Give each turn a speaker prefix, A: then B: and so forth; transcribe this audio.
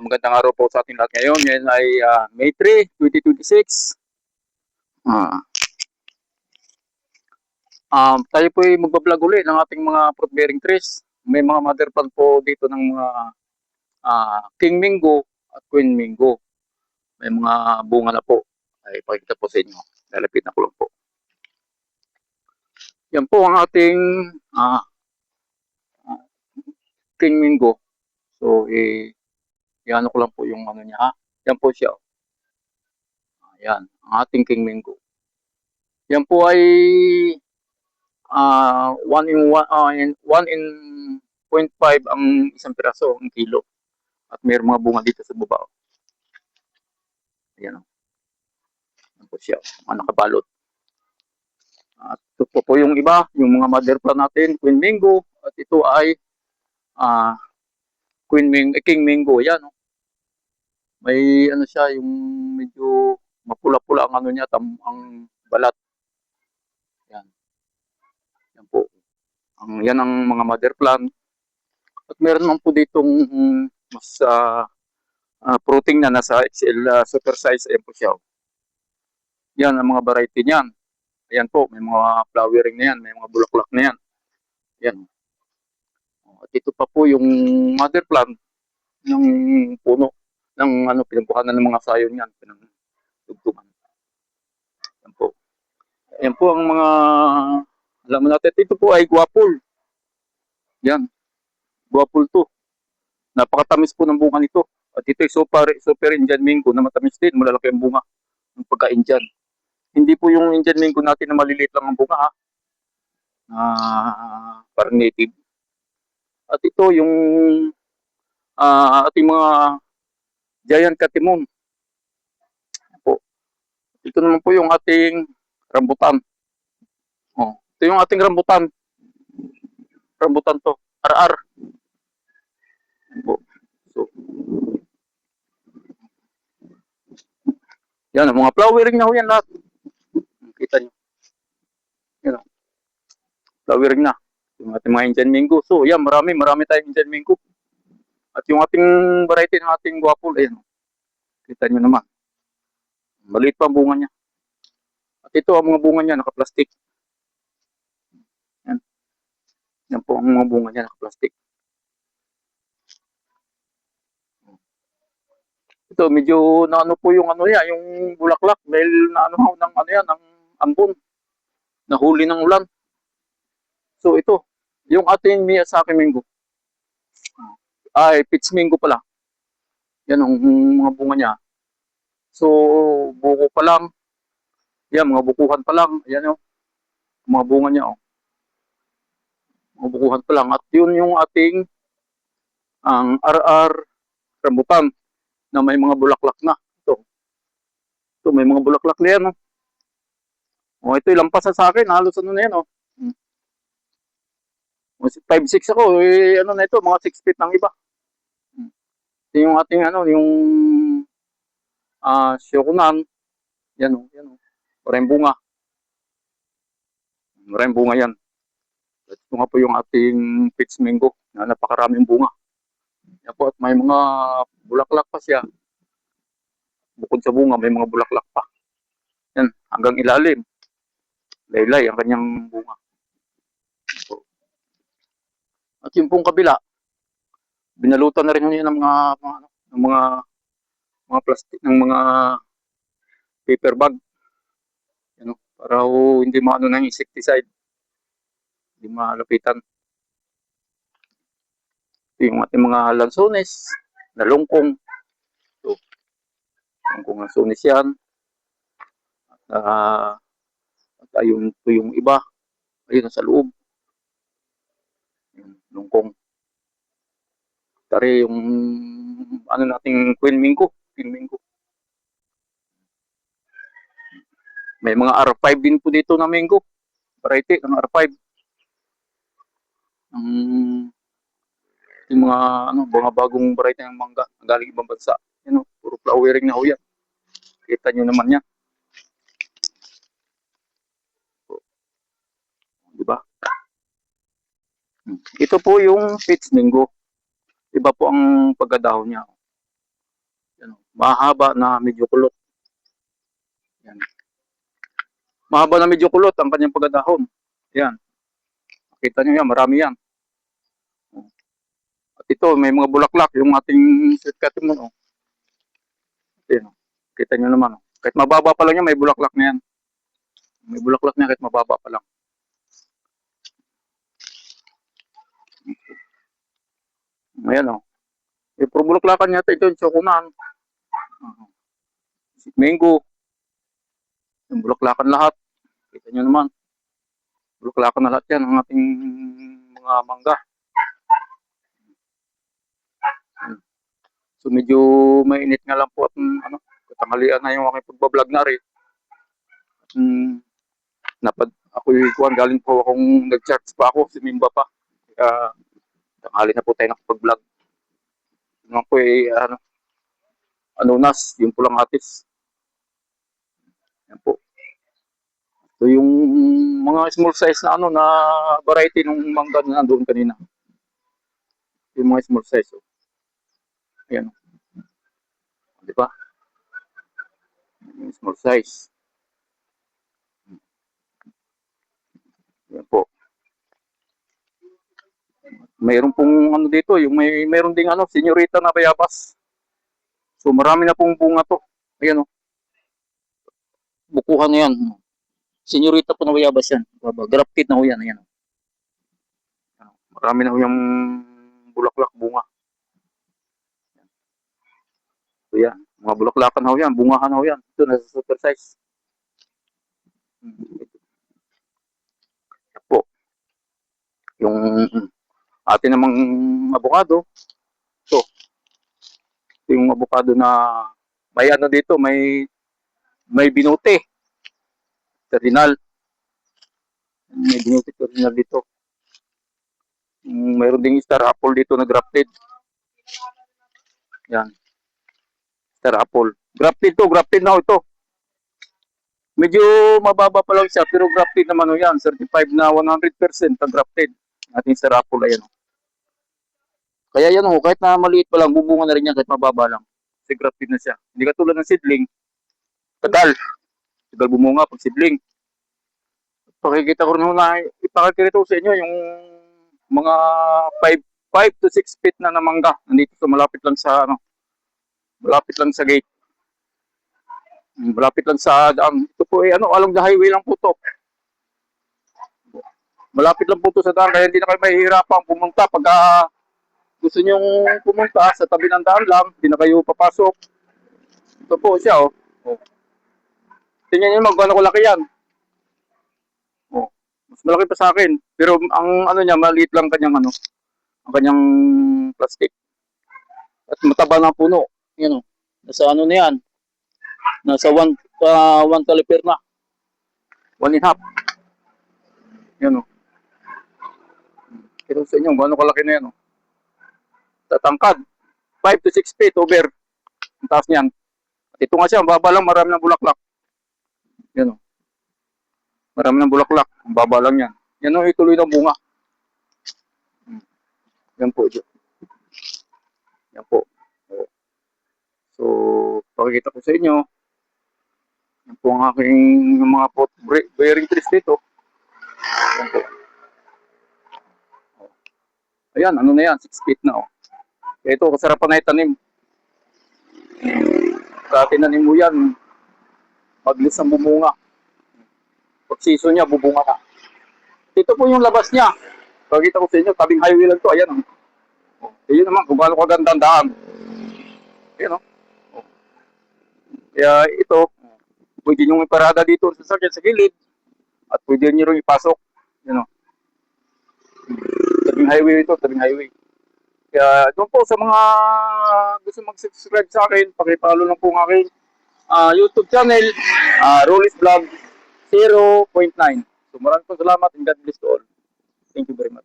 A: Magandang araw po sa ating lahat ngayon. Ngayon ay May 3, 2026. Ah, Tayo po ay magbablog uli ng ating mga fruit bearing trees. May mga mother plant po dito ng mga King Mingo at Queen Mingo. May mga bunga na po. Ay pakikita po sa inyo. Lalapit na ko lang po. Yan po ang ating ah, King Mingo. So, yan ko lang po yung ano niya ha. Yan po siya. Yan, ang ating King Mingo. Yan po ay 1 in 0.5 ang isang piraso, ang kilo. At mayroong mga bunga dito sa baba. Ayan o. Ayan po siya, mga nakabalot. At ito po yung iba, yung mga mother plant natin, Queen Mingo. At ito ay uh, King Mingo. Ayan o. May ano siya, yung medyo mapula-pula ang ano niya, ang balat. Yan. Yan po. Yan ang mga mother plant. At meron naman po ditong mas fruiting na nasa XL super size. Ayan po siya. Yan ang mga variety niyan. Ayan po, may mga flowering na yan, may mga bulaklak na yan. Yan. At ito pa po yung mother plant ng puno ng pinagbukanan ng mga sayon yan, pinagtugtungan. Yan po. Ayan po ang mga alam mo natin. Ito po ay guwapol. Yan. Guwapol to. Napakatamis po ng bunga nito. At ito ay super Indian Mingo na matamis din. Malalaki ang bunga ng pagka-Indian. Hindi po yung Indian Mingo natin na maliliit lang ang bunga ha. Parang native. At ito yung ating mga giant katimon. Po. Ito naman po yung ating rambutan. Oh, ito yung ating rambutan. Rambutan to. RR. Po. So, yan, mga flowering na ho yan lahat. Kita nyo. Yan, flowering na. Yung ating mga Indian Mingo. So, yan, marami tayong Indian Mingo. At yung ating variety ng ating guwapol, ayan. Kita nyo naman. Maliit pa ang bunga niya. At ito ang mga bunga niya, naka-plastic. Yan. Yan po ang mga bunga niya, naka-plastic. Ito, medyo naano po yung ano yan, yung bulaklak. Dahil naano ng ano yan, ng ambon. Nahuli ng ulan. So ito, yung ating Miyazaki Mingo. Ay, Peach Mingo pala. Yan ang mga bunga niya. So, buko pa lang. Yan, mga bukuhan pa lang. Yan yung mga bunga niya. Oh. Mga bukuhan pa lang. At yun yung ating ang RR rambutan na may mga bulaklak na. Ito may mga bulaklak na yan. Oh. Oh, ito lampas sa akin. Halos ano na yan. Oh. 5'6" ako. Ano na ito, mga 6 feet ng iba. Ito yung ating ano, yung Shokunan. Yan o, yan o. Maraming bunga. Maraming bunga yan. At ito nga po yung ating peach mango na napakaraming bunga. Yan po, at may mga bulaklak pa siya. Bukod sa bunga, may mga bulaklak pa. Yan, hanggang ilalim. Laylay ang kanyang bunga. At yung pong kabila, binalutan na rin yun ng mga plastic, ng mga paper bag. Yan, para hindi maano ng insecticide. Hindi malapitan. Ito yung ating mga lansones, na lungkong. Ito, lungkong lansones yan. At ayun, ito yung iba. Ayun, sa loob. Yung lungkong. Tari yung ano nating Queen Mingo. May mga R5 din po dito na mango. Variety ng R5. Yung mga bagong variety ng mangga galing ibang bansa. Yan, puro flowering na ho yan. Kita nyo naman yan. Diba? Ito po yung peach mango. Iba po ang pagkadahon niya. Yan, mahaba na medyo kulot. Yan. Mahaba na medyo kulot ang kanyang pagkadahon. Yan. Kita niyo yan, marami yan. At ito, may mga bulaklak, yung ating sweet cotton mo. Yan. Kita niyo naman. Kahit mababa pa lang yan, may bulaklak na yan. May bulaklak na kahit mababa pa lang. Ayan o. Puro bulaklakan yata ito yung chokoman. Mango. Yung bulaklakan lahat. Kita nyo naman. Bulaklakan na lahat yan ang ating mga mangga. So medyo mainit nga lang po at katanghalian na yung aking pagbablog na rin. Ako'y galing po akong nag-charge pa ako, simimba pa. Kaya tanghali na po tayo nakapag-vlog. Naman po anunas, yung pulang atis. Yan po. So yung mga small size na na variety ng mangga na nandoon kanina. Yung mga small size. Ayan. Di ba? Yung small size. Yan po. Mayroon pong dito, yung mayroon ding senyorita na bayabas. So marami na pong bunga to. Ayan o. Bukuhan na yan. Senyorita po na bayabas yan. Grafted na ho yan. Ayan. Marami na ho yung bulaklak bunga. So yan. Mga bulaklakan ho yan. Bungahan ho yan. Ito nasa super size. Yan po. Yung atin namang avocado. So, yung avocado na may dito, may binute. Cardinal. May binute cardinal dito. Mayroon ding star apple dito na grafted. Yan. Star apple. Grafted na ito. Medyo mababa pa lang siya pero grafted naman yan. Certified na 100% ang grafted. Ating star apple ayan. Kaya yan kahit na maliit pa lang, bubunga na rin yan kahit mababa lang. Kasi grafted na siya. Hindi katulad ng seedling. Tagal bumunga pag seedling. Pakikita ko rin na ipakikita ko sa inyo yung mga 5 to 6 feet na mangga. Nandito sa malapit lang sa gate. Malapit lang sa daan. Ito po along the highway lang po to. Malapit lang po to sa daan kaya hindi na kayo mahihirapang pumunta pag gusto nyong pumunta sa tabi ng daan lang, hindi na kayo papasok. Ito po siya Tingnan niyo magkano kalaki yan. Mas malaki pa sa akin. Pero ang niya, maliit lang ang kanyang plastic. At mataba na puno. Yan Nasa na yan. Nasa 1 caliper na. 1.5. Yan Pero sa inyo, gano'ng kalaki na yan Tatangkad. 5 to 6 feet over. Ang taas niyan. At ito nga siya, baba lang, marami ng bulaklak. Yan Marami ng bulaklak. Ang baba lang yan. Yan ituloy ng bunga. Yan po. Yan po. So, pakikita ko sa inyo. Yan po ang aking mga pot bearing trees dito. Yan po. Ayan, na yan? 6 feet na Ito, kasarapan na itanim. Sa tinanim mo yan, maglis ang bumunga. Pag season niya, bubunga ka. Ito po yung labas niya. Pakita ko sa inyo, tabing highway lang to. Ayan Ayun naman, kung gaano kagandang daan. Ayan Kaya ito, pwede nyo iparada dito sa gilid. At pwede nyo rin ipasok. Tabing highway ito, tabing highway. Kaya doon po sa mga gusto mag-subscribe sa akin, pakipalo lang po ang aking YouTube channel, Rollis Vlog 0.9. So maraming salamat and God bless to all. Thank you very much.